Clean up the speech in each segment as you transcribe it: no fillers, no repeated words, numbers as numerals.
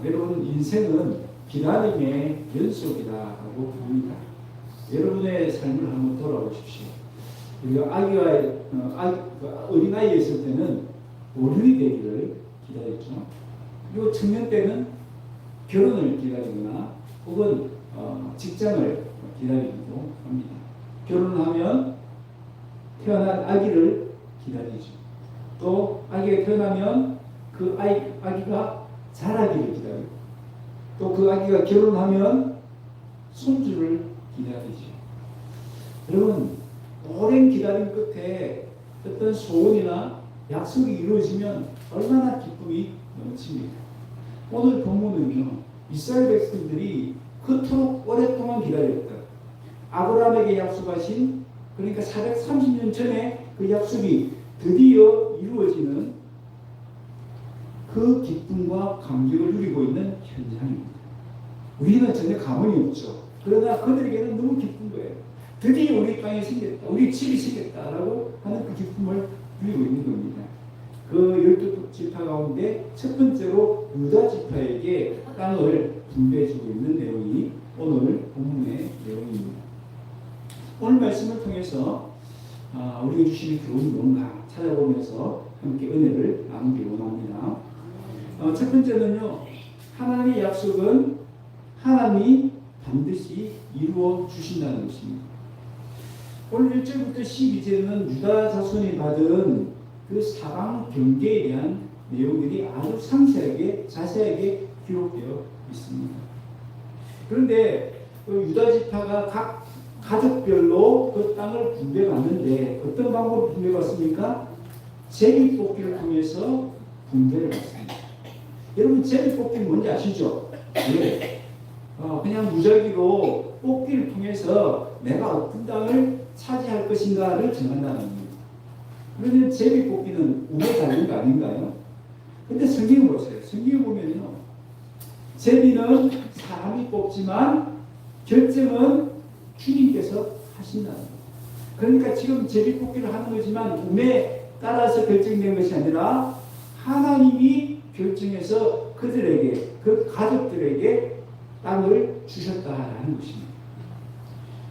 여러분 인생은 기다림의 연속이다라고 봅니다. 여러분의 삶을 한번 돌아보십시오. 우리가 어린아이에 있을 때는 어른이 되기를 기다렸죠. 그리고 청년 때는 결혼을 기다리거나 혹은 직장을 기다리기도 합니다. 결혼하면 태어난 아기를 기다리죠. 또 아기가 태어나면 그 아기가 자라기를 기다리고 또 그 아기가 결혼하면 손주를 기다리죠. 여러분 오랜 기다림 끝에 어떤 소원이나 약속이 이루어지면 얼마나 기쁨이 넘칩니까? 오늘 본문은요, 이스라엘 백성들이 그토록 오랫동안 기다렸다. 아브라함에게 약속하신, 그러니까 430년 전에 그 약속이 드디어 이루어지는 그 기쁨과 감격을 누리고 있는 현장입니다. 우리는 전혀 감흥이 없죠. 그러나 그들에게는 너무 기쁜 거예요. 드디어 우리 땅이 생겼다, 우리 집이 생겼다라고 하는 그 기쁨을 누리고 있는 겁니다. 그 12지파 가운데 첫 번째로 유다 지파에게 땅을 분배해주고 있는 내용이 오늘 본문의 내용입니다. 오늘 말씀을 통해서 우리가 주시는 교훈이 뭔가 찾아보면서 함께 은혜를 나누기 원합니다. 첫 번째는요, 하나님의 약속은 하나님이 반드시 이루어 주신다는 것입니다. 오늘 1절부터 12절은 유다 자손이 받은 그 사방 경계에 대한 내용들이 아주 상세하게 자세하게 기록되어 있습니다. 그런데 유다 지파가 각 가족별로 그 땅을 분배받는데 어떤 방법으로 분배받습니까? 제비뽑기를 통해서 분배를 받습니다. 여러분 제비뽑기는 뭔지 아시죠? 네. 그냥 무작위로 뽑기를 통해서 내가 어떤 땅을 차지할 것인가를 정한다는 겁니다. 그러면 제비뽑기는 운에 달린 거 아닌가요? 근데 성경을 보세요. 성경을 보면요, 제비는 사람이 뽑지만 결정은 주님께서 하신다는 거예요. 그러니까 지금 제비뽑기를 하는 거지만 운에 따라서 결정된 것이 아니라 하나님이 결정해서 그들에게, 그 가족들에게 땅을 주셨다라는 것입니다.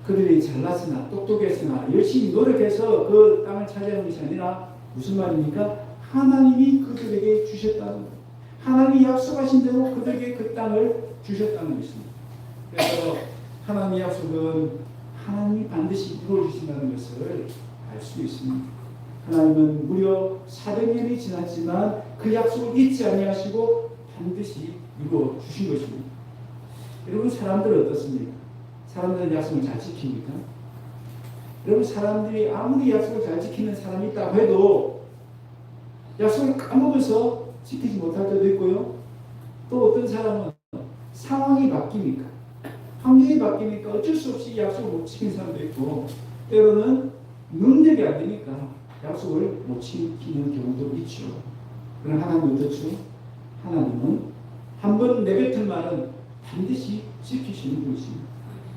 그들이 잘났으나 똑똑했으나 열심히 노력해서 그 땅을 차지하는 것이 아니라 무슨 말입니까? 하나님이 그들에게 주셨다는 거예요. 하나님이 약속하신 대로 그들에게 그 땅을 주셨다는 것입니다. 그래서 하나님의 약속은 하나님이 반드시 이루어주신다는 것을 알 수 있습니다. 하나님은 무려 400년이 지났지만 그 약속을 잊지 아니하시고 반드시 이루어 주신 것입니다. 여러분 사람들은 어떻습니까? 사람들은 약속을 잘 지킵니까? 여러분 사람들이 아무리 약속을 잘 지키는 사람이 있다고 해도 약속을 까먹어서 지키지 못할 때도 있고요. 또 어떤 사람은 상황이 바뀝니까? 환경이 바뀌니까 어쩔 수 없이 약속을 못 지키는 사람도 있고 때로는 능력이 안 되니까 약속을 못 지키는 경우도 있죠. 그러나 하나님은 어떻죠? 하나님은 한번 내뱉은 말은 반드시 지키시는 분이십니다.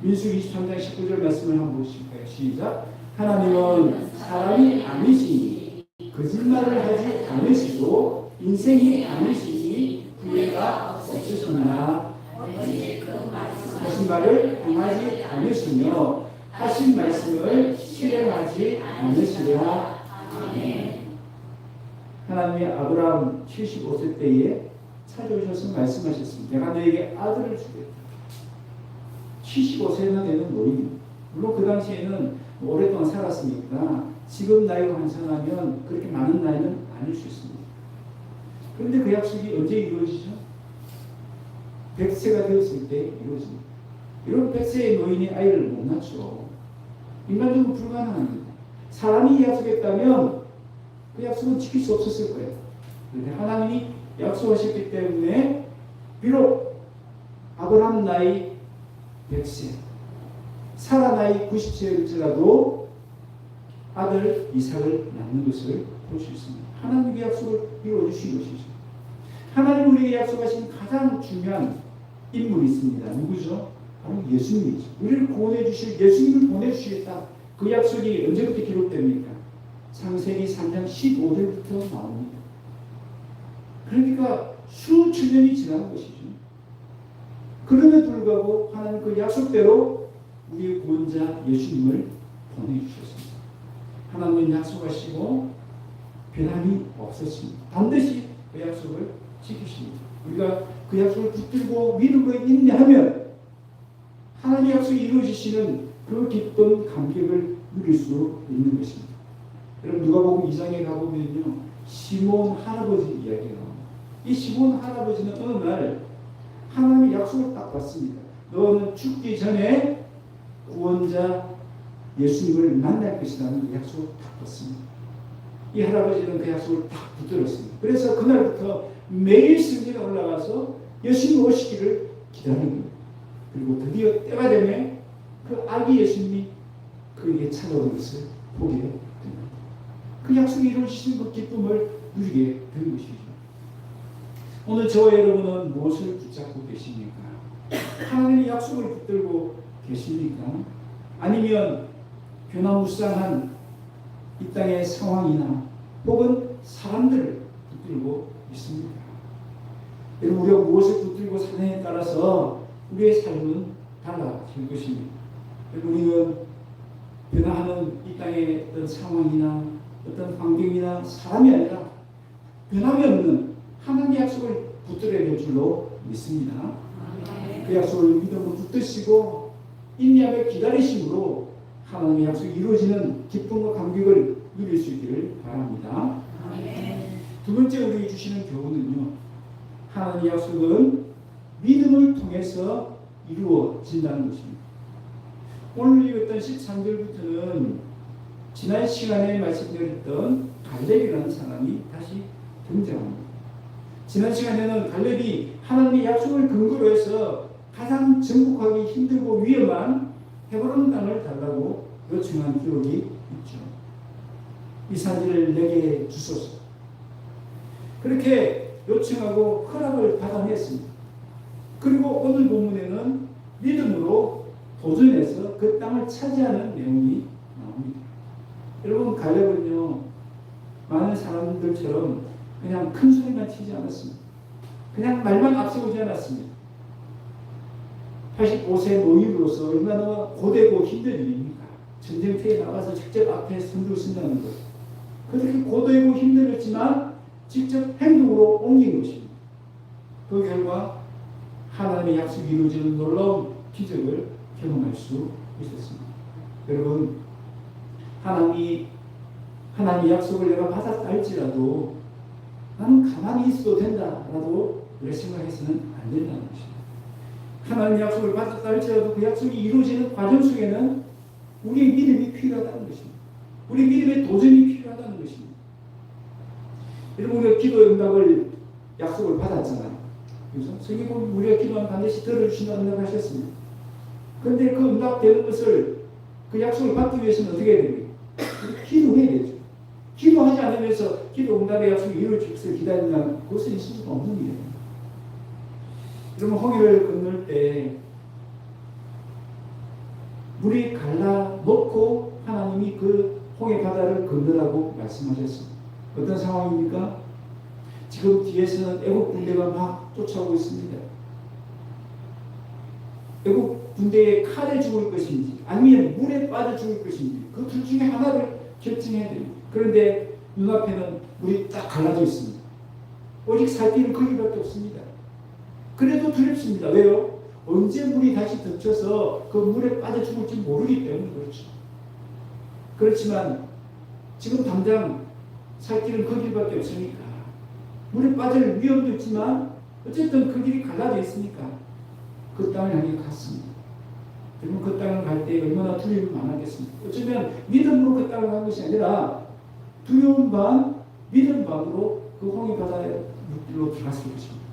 민수기 23장 19절 말씀을 한번 보실까요? 시작. 하나님은 사람이 아니시니 거짓말을 하지 않으시고 인생이 아니시니 후회가 없으시나 하신 말을 행하지 않으시며 하신 말씀을 실행하지 않으시랴. 아멘. 하나님이 아브라함 75세 때에 찾아오셔서 말씀하셨습니다. 내가 너에게 아들을 주겠다. 75세나 되는 노인입니다. 물론 그 당시에는 오랫동안 살았으니까 지금 나이로 환산하면 그렇게 많은 나이는 아닐 수 있습니다. 그런데 그 약속이 언제 이루어지죠? 100세가 되었을 때 이루어집니다. 이런 100세의 노인이 아이를 못 낳죠. 인간적으로 불가능합니다. 사람이 약속했다면 그 약속은 지킬 수 없었을 거예요. 그런데 하나님이 약속하셨기 때문에 비록 아브라함 나이 100세, 사라 나이 90세일지라도 아들 이삭을 낳는 것을 볼 수 있습니다. 하나님의 약속을 이루어주신 것이죠. 하나님 우리에게 약속하신 가장 중요한 인물이 있습니다. 누구죠? 바로 예수님이죠. 우리를 구원해 주실 예수님을 보내주시겠다. 그 약속이 언제부터 기록됩니까? 창세기 3장 15절부터 나옵니다. 그러니까 수천 년이 지난 것이죠. 그럼에도 불구하고 하나님 그 약속대로 우리의 구원자 예수님을 보내주셨습니다. 하나님은 약속하시고 변함이 없었습니다. 반드시 그 약속을 지키십니다. 우리가 그 약속을 붙들고 믿음으로 인내하면 하나님의 약속이 이루어지시는 그 기쁜 감격을 누릴 수 있는 것입니다. 여러분 누가복음 2장에 가보면요, 시몬 할아버지 이야기가 나옵니다. 이 시몬 할아버지는 어느 날 하나님의 약속을 딱 받습니다. 너는 죽기 전에 구원자 예수님을 만날 것이라는 약속을 딱 받습니다. 이 할아버지는 그 약속을 딱 붙들었습니다. 그래서 그날부터 매일 성전에 올라가서 예수님 오시기를 기다립니다. 그리고 드디어 때가 되면 그 아기 예수님이 그에게 찾아오는 것을 보게 됩니다. 그 약속이 이루어지신 그 기쁨을 누리게 된 것이죠. 오늘 저와 여러분은 무엇을 붙잡고 계십니까? 하나님의 약속을 붙들고 계십니까? 아니면 변화무쌍한 이 땅의 상황이나 혹은 사람들을 붙들고 있습니까? 여러분 우리가 무엇을 붙들고 사느냐에 따라서 우리의 삶은 달라질 것입니다. 우리는 변화하는 이 땅의 어떤 상황이나 어떤 환경이나 사람이 아니라 변함이 없는 하나님의 약속을 붙들어야 될 줄로 믿습니다. 그 약속을 믿음으로 붙드시고 인내하며 기다리심으로 하나님의 약속이 이루어지는 기쁨과 감격을 누릴 수 있기를 바랍니다. 두 번째 우리에게 주시는 교훈은요, 하나님의 약속은 믿음을 통해서 이루어진다는 것입니다. 오늘 읽었던 13절부터는 지난 시간에 말씀드렸던 갈렙이라는 사람이 다시 등장합니다. 지난 시간에는 갈렙이 하나님의 약속을 근거로 해서 가장 정복하기 힘들고 위험한 헤브론 땅을 달라고 요청한 기록이 있죠. 이 산지를 내게 주소서. 그렇게 요청하고 허락을 받아냈습니다. 그리고 오늘 본문에는 믿음으로 도전해서 그 땅을 차지하는 내용이 나옵니다. 여러분 갈렙은요, 많은 사람들처럼 그냥 큰 소리만 치지 않았습니다. 그냥 말만 앞세우지 않았습니다. 85세 노인으로서 얼마나 고되고 힘든 일입니까? 전쟁터에 나가서 직접 앞에 선두를 쓴다는 것. 그렇게 고되고 힘들었지만 직접 행동으로 옮긴 것입니다. 그 결과 하나님의 약속이 이루어지는 놀라운 기적을 경험할 수 있었습니다. 여러분, 하나님의 약속을 내가 받았다 할지라도 나는 가만히 있어도 된다라도 그렇게 생각해서는 안 된다는 것입니다. 하나님의 약속을 받았다 할지라도 그 약속이 이루어지는 과정 속에는 우리의 믿음이 필요하다는 것입니다. 우리 믿음의 도전이 필요하다는 것입니다. 여러분 우리가 기도 응답을 약속을 받았잖아요. 그래서 성경 보면 우리가 기도하면 반드시 들어주신다는 응답을 하셨습니다. 그런데 그 응답되는 것을 그 약속을 받기 위해서는 어떻게 해야 됩니까? 기도해야 되죠. 기도하지 않으면서 기도 응답의 약속이 이루어질 것을 기다린다면 그것은 있을 수가 없는 일이에요. 여러분 홍해를 건널 때 물이 갈라 놓고 하나님이 그 홍해 바다를 건너라고 말씀하셨습니다. 어떤 상황입니까? 지금 뒤에서는 애국 군대가 막 쫓아오고 있습니다. 애국 군대의 칼에 죽을 것인지 아니면 물에 빠져 죽을 것인지 그 둘 중에 하나를 결정해야 됩니다. 그런데 눈앞에는 물이 딱 갈라져 있습니다. 오직 살 길은 거기밖에 없습니다. 그래도 두렵습니다. 왜요? 언제 물이 다시 덮쳐서 그 물에 빠져 죽을지 모르기 때문에 그렇죠. 그렇지만 지금 당장 살 길은 그 길밖에 없으니까 물에 빠질 위험도 있지만 어쨌든 그 길이 갈라져 있으니까 그 땅을 향해 갔습니다. 그러면 그 땅을 갈 때 얼마나 두려움이 많았겠습니까? 어쩌면 믿음으로 그 땅을 간 것이 아니라 두려움 반, 믿음 반으로 그 홍해 바다에 물길로 들어갔을 것입니다.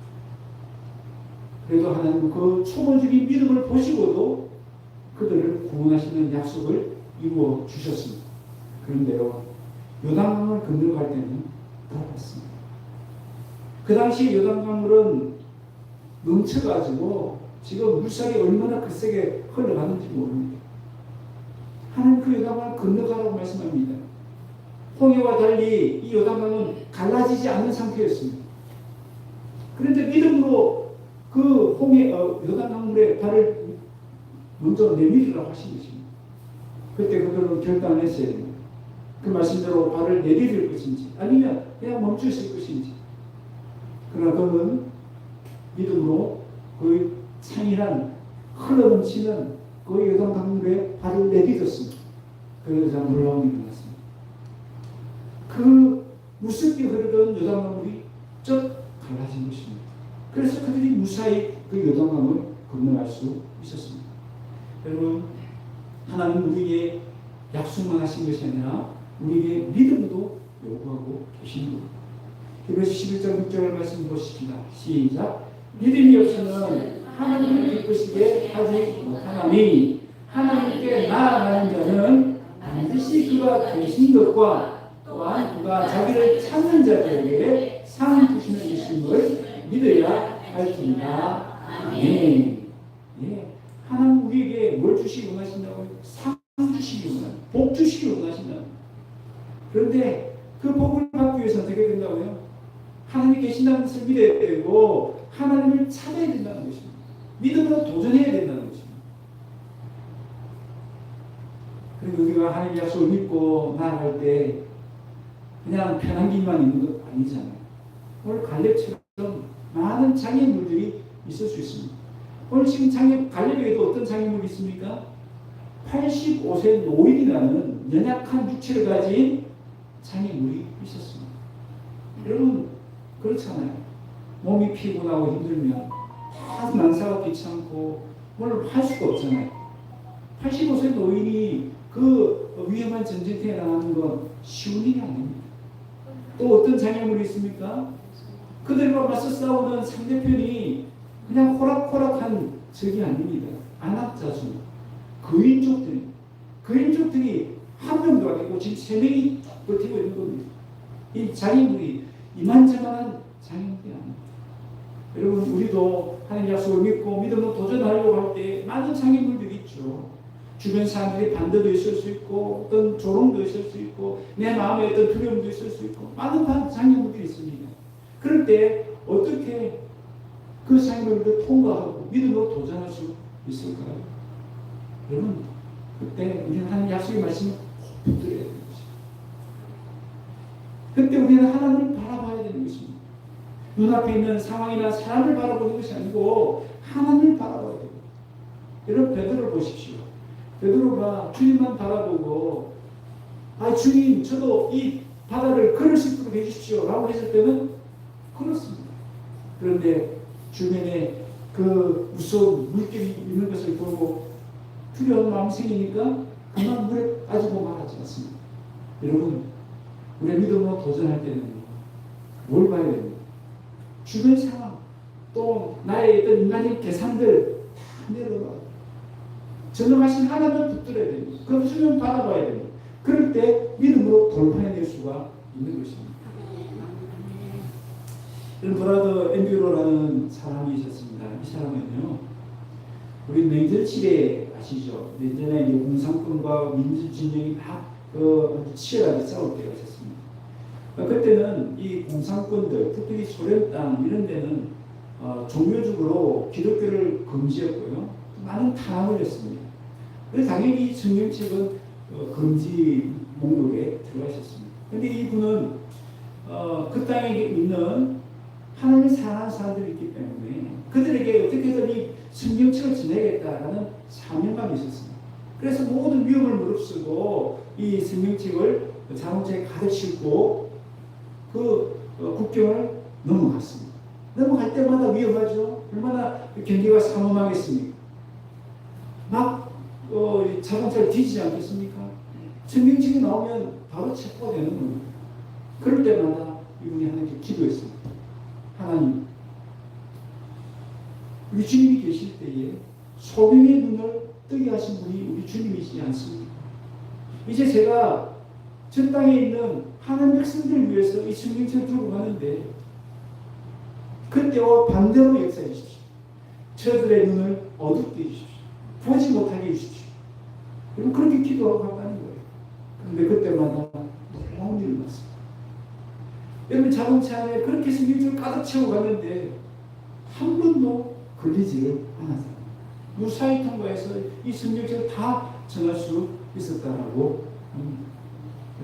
그래도 하나님은 그 초보적인 믿음을 보시고도 그들을 구원하시는 약속을 이루어 주셨습니다. 그런데요, 요단강을 건너갈 때는 돌아갔습니다. 그 당시 요단강물은 넘쳐가지고 지금 물살이 얼마나 거세게 흘러가는지 모릅니다. 하나님 그 요단강을 건너가라고 말씀합니다. 홍해와 달리 이 요단강은 갈라지지 않는 상태였습니다. 그런데 믿음으로 그 홍해 요단강물에 발을 먼저 내밀으라고 하신 것입니다. 그때 그들은 결단했어야 됩니다. 그 말씀대로 발을 내디딜 것인지 아니면 그냥 멈춰 있을 것인지. 그러나 그는 믿음으로 그 창이란 흘러넘치는 그 요단강물에 발을 내딛었습니다. 그래서 놀라운 일이 일어났습니다. 그 무섭게 흐르던 요단강물이 쩍 갈라진 것입니다. 그래서 그들이 무사히 그 요단강을 건너갈 수 있었습니다. 여러분, 하나님 우리에게 약속만 하신 것이 아니라 우리에게 믿음도 요구하고 계신 겁니다. 그래서 11절 6절 말씀 보십시다. 시작. 믿음이 없으면 하나님을 기쁘시게 하지 못하나니 하나님께 나아가는 자는 반드시 그가 계신 것과 또한 그가 자기를 찾는 자들에게 상 주시는 것임을 믿어야 할지니라. 아멘. 예. 하나님 우리에게 뭘 주시기 원하신다고요? 상 주시기 원하신다. 복 주시기 원하신다. 그런데 그 복을 받기 위해서 어떻게 된다고요? 하나님이 계신다는 것을 믿어야 되고 하나님을 찾아야 된다는 것입니다. 믿음으로 도전해야 된다는 것입니다. 그리고 우리가 하나님의 약속을 믿고 나아갈 때 그냥 편한 길만 있는 것 아니잖아요. 오늘 갈렙처럼 많은 장애물들이 있을 수 있습니다. 오늘 지금 갈렙에게도 어떤 장애물이 있습니까? 85세 노인이라는 연약한 육체를 가진 장애물이 있었습니다. 여러분 그렇잖아요. 몸이 피곤하고 힘들면 다 난사가 귀찮고 뭘 할 수가 없잖아요. 85세 노인이 그 위험한 전쟁터에 나가는 건 쉬운 일이 아닙니다. 또 어떤 장애물이 있습니까? 그들과 맞서 싸우는 상대편이 그냥 호락호락한 적이 아닙니다. 안압자수, 거인족들이 한 명도 아니고 지금 3명이 버티고 있는 겁니다. 이 장애물이 이만저만한 장애물이 아닙니다. 여러분 우리도 하나님 약속을 믿고 믿음으로 도전하려고 할 때 많은 장애물들이 있죠. 주변 사람들이 반대도 있을 수 있고 어떤 조롱도 있을 수 있고 내 마음에 어떤 두려움도 있을 수 있고 많은 장애물들이 있습니다. 그럴 때 어떻게 그 장애물을 통과하고 믿음으로 도전할 수 있을까요? 여러분 그때 우리는 하나님 약속의 말씀을 붙들어야 되는 것입니다. 그때 우리는 하나님을 바라봐야 되는 것입니다. 눈앞에 있는 상황이나 사람을 바라보는 것이 아니고 하나님을 바라봐야 됩니다. 여러분 베드로를 보십시오. 베드로가 주님만 바라보고 주님 저도 이 바다를 걸을 수 있도록 해주십시오 라고 했을 때는 그렇습니다. 그런데 주변에 그 무서운 물결이 있는 것을 보고 두려운 마음이 생기니까 그만 물에 빠지고 말하지 않습니다. 여러분 우리의 믿음으로 도전할 때는 뭘 봐야 됩니까? 주변 상황 또 나의 어떤 인간의 계산들 다 내려놔. 전능하신 하나님을 붙들어야 됩니다. 그럼 주님 바라봐야 됩니다. 그럴 때 믿음으로 돌파해낼 수가 있는 것입니다. 브라더 엠뷰로라는 사람이 있었습니다. 이 사람은요, 우리 냉전칠에 아시죠? 예전에 이제 공산권과 민주진영이 막 치열하게 싸울 때가 있었습니다. 그때는 이 공산권들, 특히 소련 땅 이런 데는 종교적으로 기독교를 금지했고요. 많은 탄압을 했습니다. 그래서 당연히 성경책은 금지 목록에 들어가 있었습니다. 그런데 이분은 그 땅에 있는 하나님을 사랑하는 사람들이 있기 때문에 그들에게 어떻게든 이 성경책을 전해야겠다라는 사명감이 있었습니다. 그래서 모든 위험을 무릅쓰고 이 성경책을 자동차에 가득 싣고 그 국경을 넘어갔습니다. 넘어갈 때마다 위험하죠. 얼마나 경계가 삼엄하겠습니까? 막 자동차를 뒤지지 않겠습니까? 성경책이 나오면 바로 체포가 되는 겁니다. 그럴 때마다 이분이 하나님께 기도했습니다. 하나님, 우리 주님이 계실 때에 소경의 눈을 뜨게 하신 분이 우리 주님이시지 않습니까? 이제 제가 전 땅에 있는 하나님 백성들을 위해서 이 성경책을 들고 가는데 그때와 반대로 역사해 주십시오. 저들의 눈을 어둡게 해주십시오. 보지 못하게 해주십시오. 여러분 그렇게 기도하고 갔다는 거예요. 그런데 그때마다 놀라운 일이 났습니다. 여러분 자동차 안에 그렇게 성경책을 가득 채워 갔는데 한 번도 걸리지를 않았어요. 무사히 통과해서 이 성경책을 다 전할 수 있었다라고 합니다.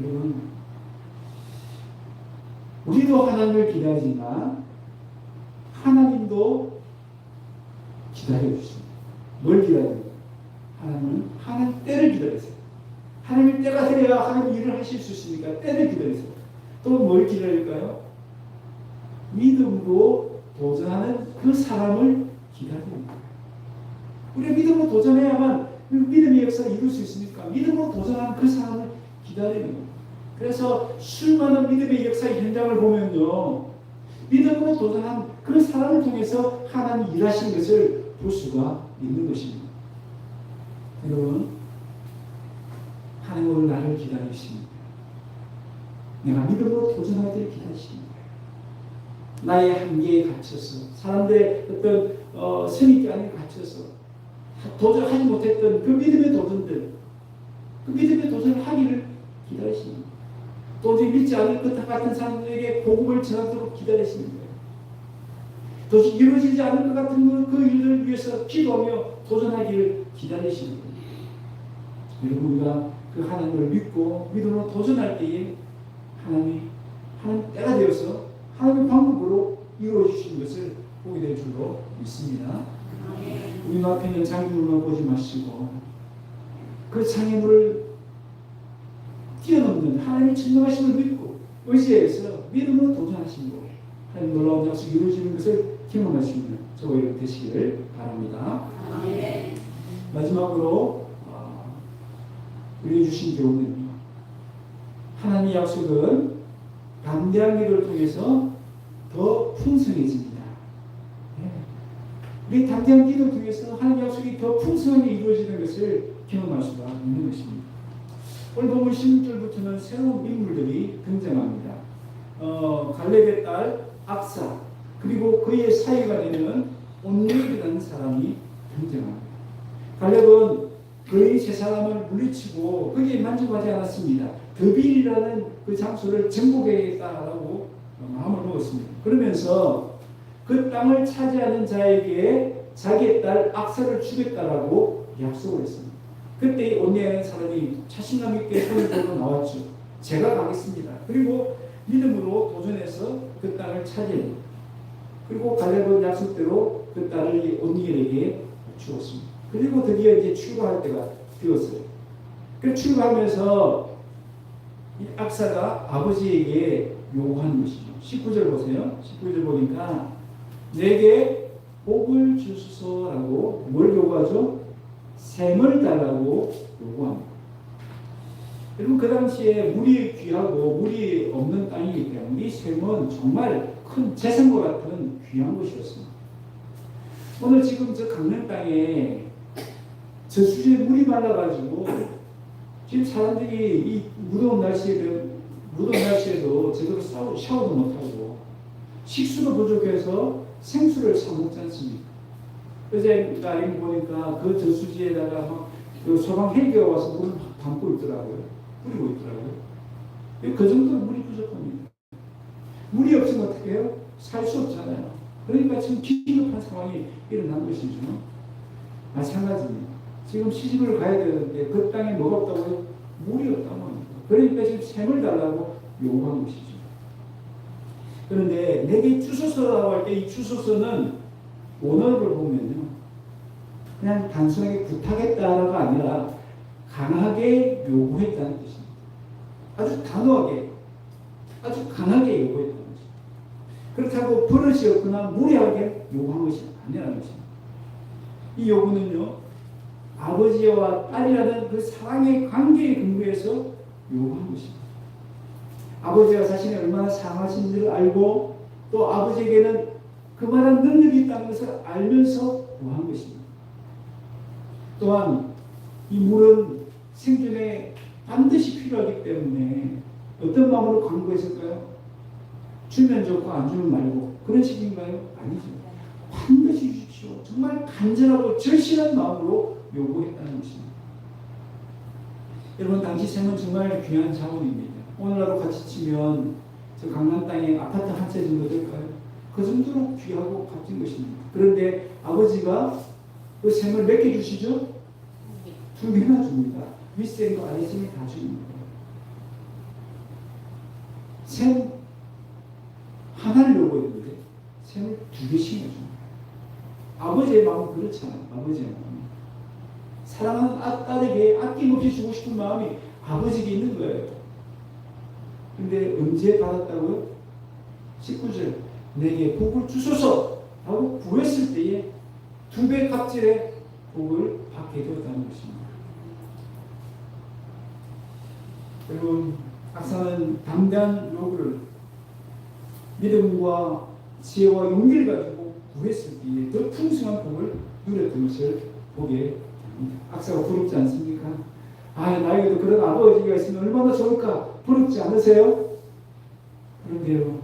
여러분, 우리도 하나님을 기다리지만 하나님도 기다려주십니다. 뭘 기다려요? 하나님은 하나님 때를 기다리세요. 하나님 때가 되어야 하나님 일을 하실 수 있으니까 때를 기다리세요. 또 뭘 기다릴까요? 믿음으로 도전하는 그 사람을 기다리는 거예요. 우리가 믿음으로 도전해야만 믿음의 역사를 이룰 수 있으니까 믿음으로 도전하는 그 사람을 기다리는 거예요. 그래서 수많은 믿음의 역사의 현장을 보면요, 믿음으로 도전한 그 사람을 통해서 하나님 일하신 것을 볼 수가 있는 것입니다. 여러분, 하나님 오늘 나를 기다리십니다. 내가 믿음으로 도전할 때를 기다리십니다. 나의 한계에 갇혀서 사람들의 어떤 선입견 안에 갇혀서 도전하지 못했던 그 믿음의 도전들, 그 믿음의 도전을 하기를 기다리십니다. 도저히 믿지 않을 것 같은 사람들에게 복음을 전하도록 기다리시는 거예요. 도저히 이루어지지 않을 것 같은 그 일들을 위해서 기도하며 도전하기를 기다리시는 거예요. 여러분, 우리가 그 하나님을 믿고 믿음으로 도전할 때에 하나님 때가 되어서 하나님의 방법으로 이루어 주시는 것을 보게 될 줄로 믿습니다. 우리 앞에 있는 장애물만 보지 마시고 그 장애물을 뛰어넘는 하나님의 진정하심을 믿고 의지해서 믿음으로 도전하시는 거예요. 하나님 놀라운 약속이 이루어지는 것을 경험할 수 있는 저희가 되시기를 바랍니다. 마지막으로 우리에게 주신 교훈은요, 하나님의 약속은 담대한 기도를 통해서 더 풍성해집니다. 우리 담대한 기도를 통해서 하나님의 약속이 더 풍성하게 이루어지는 것을 경험할 수가 있는 것입니다. 오늘 본문 16절부터는 새로운 인물들이 등장합니다. 갈렙의 딸 악사, 그리고 그의 사이가 되는 온누이라는 사람이 등장합니다. 갈렙은 그의 세 사람을 물리치고 거기에 만족하지 않았습니다. 드빌이라는 그 장소를 정복해야겠다라고 마음을 먹었습니다. 그러면서 그 땅을 차지하는 자에게 자기의 딸 악사를 주겠다라고 약속을 했습니다. 그때 온누이라는 사람이 자신감 있게 손을 들고 나왔죠. 제가 가겠습니다. 그리고 믿음으로 도전해서 그 땅을 차지합니다. 그리고 갈렙은 약속대로 그 딸을 온누이에게 주었습니다. 그리고 드디어 이제 출발할 때가 되었어요. 그 출발하면서 이 악사가 아버지에게 요구하는 것이죠. 19절 보세요. 19절 보니까 내게 복을 주소서라고 뭘 요구하죠? 샘을 달라고 요구합니다. 여러분, 그 당시에 물이 귀하고 물이 없는 땅이기 때문에 이 샘은 정말 큰 재산과 같은 귀한 것이었습니다. 오늘 지금 저 강릉 땅에 저수지에 물이 말라가지고 지금 사람들이 이 무더운 날씨에도 제대로 샤워도 못하고 식수도 부족해서 생수를 사 먹지 않습니까? 어제 나이 보니까 그 저수지에다가 막 그 소방 헬기가 와서 물을 담고 있더라고요. 뿌리고 있더라고요. 그 정도로 물이 부족합니다. 물이 없으면 어떻게 해요? 살 수 없잖아요. 그러니까 지금 긴급한 상황이 일어난 것이죠. 마찬가지입니다. 지금 시집을 가야 되는데 그 땅에 뭐가 없다고요? 물이 없다고 합니다. 그러니까 지금 샘을 달라고 요구한 것이죠. 그런데 내게 주소서라고 할 때 이 주소서는 원어를 보면요, 그냥 단순하게 부탁했다가 아니라 강하게 요구했다는 뜻입니다. 아주 단호하게, 아주 강하게 요구했다는 것입니다. 그렇다고 버릇이 없거나 무리하게 요구한 것이 아니라는 것입니다. 이 요구는요, 아버지와 딸이라는 그 사랑의 관계에 근거해서 요구한 것입니다. 아버지가 자신이 얼마나 사랑하신지를 알고 또 아버지에게는 그만한 능력이 있다는 것을 알면서 구한 것입니다. 또한 이 물은 생존에 반드시 필요하기 때문에 어떤 마음으로 간구했을까요? 주면 좋고 안 주면 말고 그런 식인가요? 아니죠. 반드시 주십시오. 정말 간절하고 절실한 마음으로 요구했다는 것입니다. 여러분, 당시 샘은 정말 귀한 자원입니다. 오늘날로 같이 치면 저 강남 땅에 아파트 한 채 정도 될까요? 그 정도로 귀하고 값진 것입니다. 그런데 아버지가 그 셈을 몇 개 주시죠? 2개나 줍니다. 윗셈과 아랫셈을 다 줍니다. 셈 하나를 요구했는데 셈을 2개씩 해줍니다. 아버지의 마음은 그렇잖아요. 아버지의 마음. 사랑하는 딸에게 아낌없이 주고 싶은 마음이 아버지에게 있는 거예요. 근데 언제 받았다고요? 19절 내게 복을 주소서 라고 구했을 때에 2배 값질의 복을 받게 되었다는 것입니다. 여러분, 악사는 담대한 요구를 믿음과 지혜와 용기를 가지고 구했을 때에 더 풍성한 복을 누렸던 것을 보게 됩니다. 악사가 부럽지 않습니까? 나에게도 그런 아버지가 있으면 얼마나 좋을까 부럽지 않으세요? 그런데요,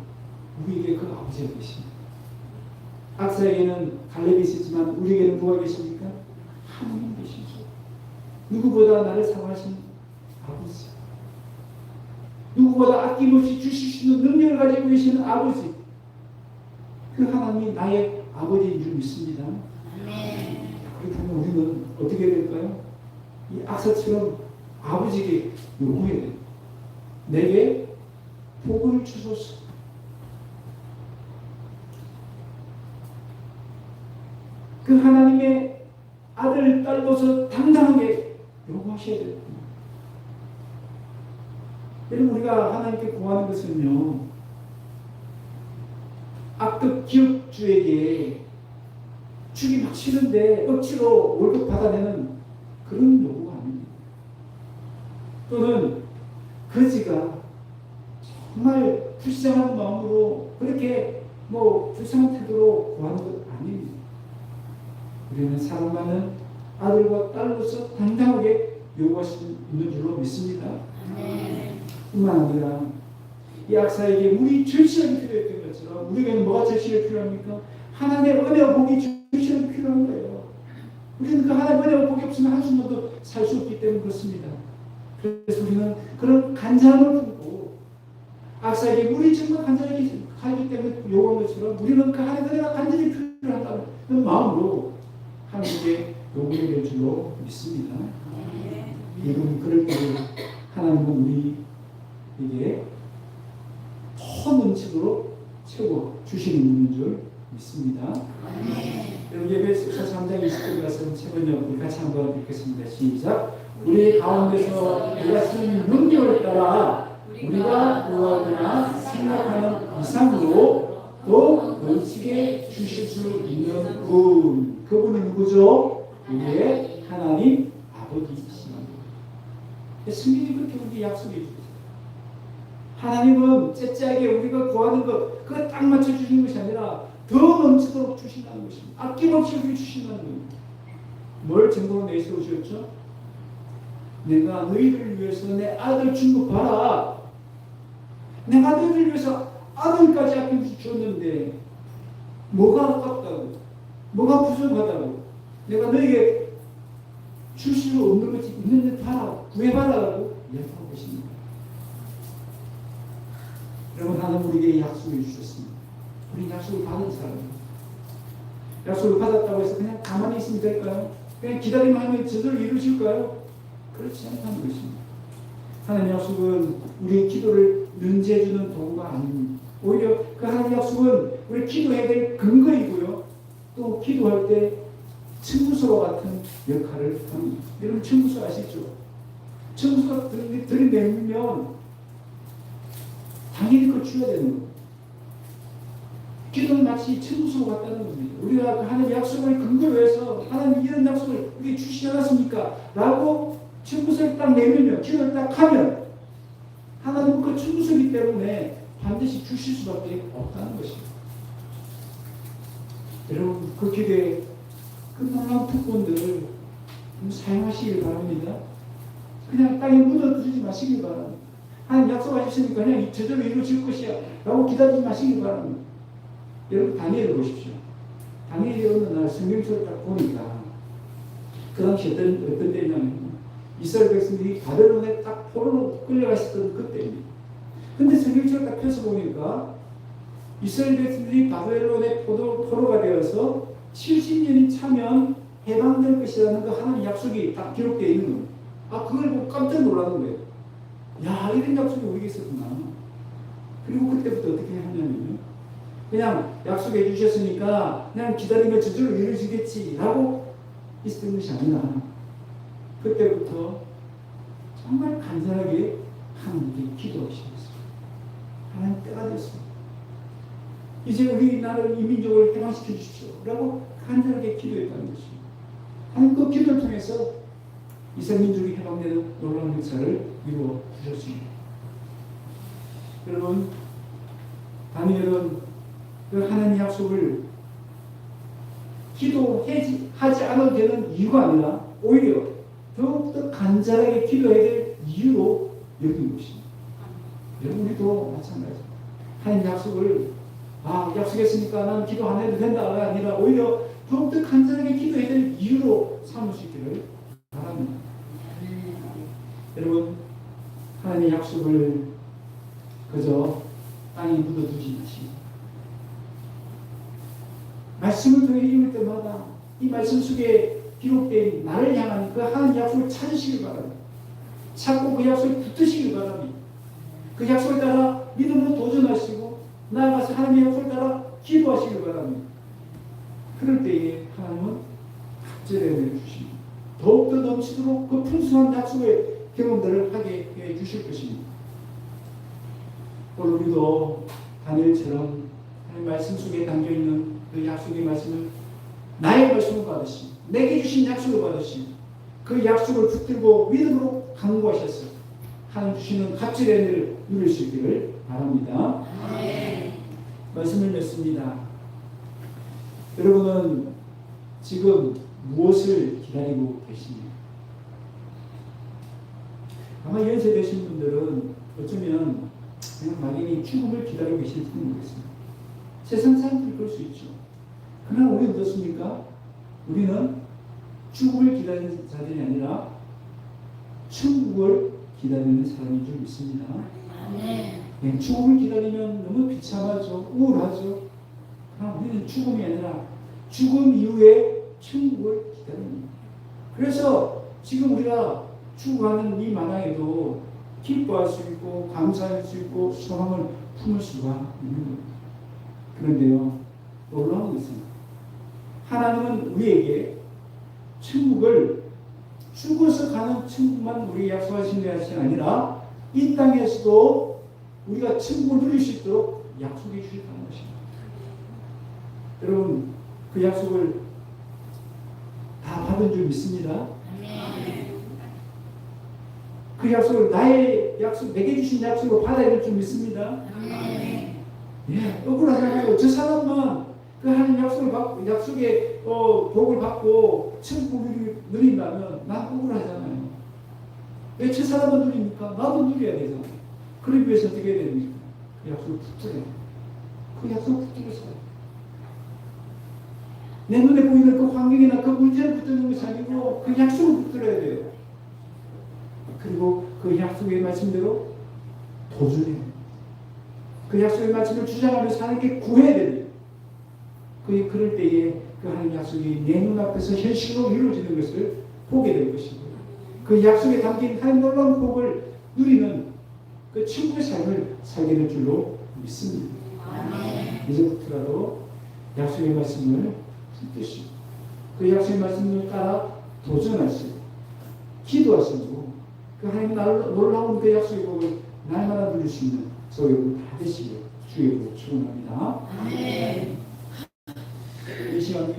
우리에게 그 아버지가 계십니다. 악사에게는 갈렙이 있었지만 우리에게는 누가 계십니까? 하나님 계시죠. 누구보다 나를 사랑하신 아버지, 누구보다 아낌없이 주실 수 있는 능력을 가지고 계시는 아버지, 그 하나님이 나의 아버지인 줄 믿습니다. 그렇다면 우리는 어떻게 될까요? 이 악사처럼 아버지에게 요구해야 돼요. 내게 복을 주소서. 그 하나님의 아들, 딸로서 당당하게 요구하셔야 됩니다. 여러분, 우리가 하나님께 구하는 것은요, 악덕 기업주에게 주기 막 싫은데 억지로 월급 받아내는 그런 요구가 아닙니다. 또는 거지가 정말 불쌍한 마음으로 그렇게 불쌍한 태도로 구하는 것 아닙니다. 우리는 사랑하는 아들과 딸로서 당당하게 요구할 수 있는 줄로 믿습니다. 뿐만 아니라 이 악사에게 우리 절실하게 필요했던 것처럼 우리에게는 뭐가 절실하게 필요합니까? 하나님의 은혜와 복이 절실하게 필요한 거예요. 우리는 그 하나님의 은혜와 복이 없으면 한순간도 살 수 없기 때문에 그렇습니다. 그래서 우리는 그런 간절함을 품고 악사에게 우리 정말 간절하게 하기 때문에 요구한 것처럼 우리는 그 하나님의 은혜가 간절히 필요하다는 마음으로 하나님께 요구해야 될 줄로 믿습니다. 여러분, 그럴 때 하나님은 우리에게 더 넘치도록 채워 주시는 분인 줄 믿습니다. 여러분, 예배서 3장 20절 말씀 최번역 우리 같이 한번 읽겠습니다. 시작. 우리 가운데서 우리가 쓰는 능력을 따라 우리가 구하거나 생각하는 이상으로 또 넘치게 주실 수 있는 분. 그분이 누구죠? 우리의 하나님 아버지이십니다. 성경이 그렇게 우리에게 약속해 주셨어요. 하나님은 째째하게 우리가 구하는 것 그거 딱 맞춰 주시는 것이 아니라 더 넘치도록 주신다는 것입니다. 아낌없이 우리 주신다는 겁니다. 뭘 증거로 내세우셨죠? 내가 너희를 위해서 내 아들 준 거 봐라. 내가 너희를 위해서 아들까지 아낌없이 줬는데 뭐가 아깝다고, 뭐가 부족하다고, 내가 너에게 줄 수 없는 것이 있는데 봐라, 구해봐라라고 이야기하고 계십니다. 여러분, 하나님 우리에게 약속해 주셨습니다. 우리 약속을 받은 사람입니다. 약속을 받았다고 해서 그냥 가만히 있으면 될까요? 그냥 기다리면 하면 저절로 이루어질까요? 그렇지 않다는 것입니다. 하나님 약속은 우리의 기도를 면제해주는 도구가 아닙니다. 오히려 그 하나님 약속은 우리 기도해야 될 근거이고요. 또 기도할 때 청구서와 같은 역할을 합니다. 여러분, 청구서 아시죠? 청구서가 들이내면 당연히 그걸 줘야 되는 거예요. 기도는 마치 청구서와 같다는 겁니다. 우리가 그 하나님 약속을 근거로 해서 하나님 이런 약속을 우리에게 주시지 않았습니까? 라고 청구서를 딱 내면요, 기도를 딱 하면 하나님은 그 청구서이기 때문에 반드시 주실 수밖에 없다는 것입니다. 여러분, 그 기도에 그 놀라운 특권들을 사용하시길 바랍니다. 그냥 땅에 묻어두지 마시길 바랍니다. 하나님 약속하셨으니까 그냥 저절로 이루어질 것이야 라고 기다리지 마시길 바랍니다. 여러분, 다니엘을 보십시오. 다니엘이 어느 날 성경서를 딱 보니까 그 당시 어떤 때냐면 이스라엘 백성들이 바벨론에 딱 포로로 끌려갔었던 그때입니다. 근데 성경서를 딱 펴서 보니까 이스라엘 백성들이 바벨론의 포로가 되어서 70년이 차면 해방될 것이라는 그 하나님 약속이 딱 기록되어 있는 거예요. 그걸 보고 깜짝 놀라는 거예요. 야, 이런 약속이 우리에게 있었구나. 그리고 그때부터 어떻게 하냐면요, 그냥 약속해 주셨으니까 그냥 기다리면 저절로 이루어지겠지 라고 있었던 것이 아니라 그때부터 정말 간절하게 하나님께 기도하시겠어요. 하나님 때가 됐습니다. 이제 우리나라를 이민족을 해방시켜 주십시오 라고 간절하게 기도했다는 것입니다. 하나님 그 기도를 통해서 이스라엘 민족이 해방되는 놀라운 역사를 이루어 주셨습니다. 여러분, 다니엘은 그 하나님의 약속을 기도하지 않아도 되는 이유가 아니라 오히려 더욱더 간절하게 기도해야 될 이유로 여긴 것입니다. 여러분, 우리도 마찬가지입니다. 하나님 약속을 약속했으니까 나는 기도 안 해도 된다가 아니라 오히려 더욱더 간절하게 기도해야 될 이유로 삼을 수 있기를 바랍니다. 여러분, 하나님의 약속을 그저 땅에 묻어두지 마시고 말씀을 통해 읽을 때마다 이 말씀 속에 기록된 나를 향한 그 하나님의 약속을 찾으시길 바랍니다. 찾고 그 약속에 붙으시길 바랍니다. 그 약속에 따라 믿음으로 도전하시고 나아가서 하나님의 약속을 따라 기도하시길 바랍니다. 그럴 때에 하나님은 갑절의 은혜를 주십니다. 더욱더 넘치도록 그 풍성한 약속의 경험들을 하게 해 주실 것입니다. 오늘 우리도 다니엘처럼 하나님 말씀 속에 담겨있는 그 약속의 말씀을 나의 말씀을 받으시, 내게 주신 약속을 받으시, 그 약속을 붙들고 믿음으로 강구하셔서 하나님 주시는 갑절의 은혜를 누릴 수 있기를 바랍니다. 말씀을 맺습니다. 여러분은 지금 무엇을 기다리고 계십니까? 아마 연세 되신 분들은 어쩌면 그냥 막연히 죽음을 기다리고 계실지 모르겠습니다. 세상 사람들이 그럴 수 있죠. 그러나 우리는 어떻습니까? 우리는 죽음을 기다리는 자들이 아니라 천국을 기다리는 사람인 줄 믿습니다. 네, 죽음을 기다리면 너무 비참하죠. 우울하죠. 그러나 우리는 죽음이 아니라 죽음 이후에 천국을 기다립니다. 그래서 지금 우리가 죽어가는 이 마당에도 기뻐할 수 있고 감사할 수 있고 소망을 품을 수가 있는 겁니다. 그런데요, 놀라운 것은 하나님은 우리에게 천국을 죽어서 가는 천국만 우리에게 약속하신 것이 아니라 이 땅에서도 우리가 천국을 누릴 수 있도록 약속해 주셨다는 것입니다. 여러분, 그 약속을 다 받은 줄 믿습니다. 그 약속을 나의 약속, 내게 주신 약속으로 받아야 될 줄 믿습니다. 예, 억울하잖아요. 저 사람만 그 하나님 약속을 받고, 약속의 복을 받고 천국을 누린다면 난 억울하잖아요. 왜 저 사람만 누리니까 나도 누려야 되잖아요. 그러기 위해서 어떻게 해야 됩니까? 그 약속을 붙들어야 돼요. 그 약속을 붙들어서 내 눈에 보이는 그 환경이나 그 문제를 붙드는 것이 아니고 그 약속을 붙들어야 돼요. 그리고 그 약속의 말씀대로 도전해야 돼요. 그 약속의 말씀을 주장하면서 하나님께 구해야 됩니다. 그럴 때에 그 하나님 약속이 내 눈앞에서 현실로 이루어지는 것을 보게 될 것이고요. 그 약속에 담긴 하나님 놀라운 복을 누리는 그 천국의 삶을 살게 될 줄로 믿습니다. 이제부터라도 약속의 말씀을 붙드시고 그 약속의 말씀을 따라 도전하시고 기도하시고 그 하나님 놀라운 그 약속의 복을 날마다 누릴 수 있는 저희 여러분 다 되시길 주의 이름으로 축원합니다. 이 시간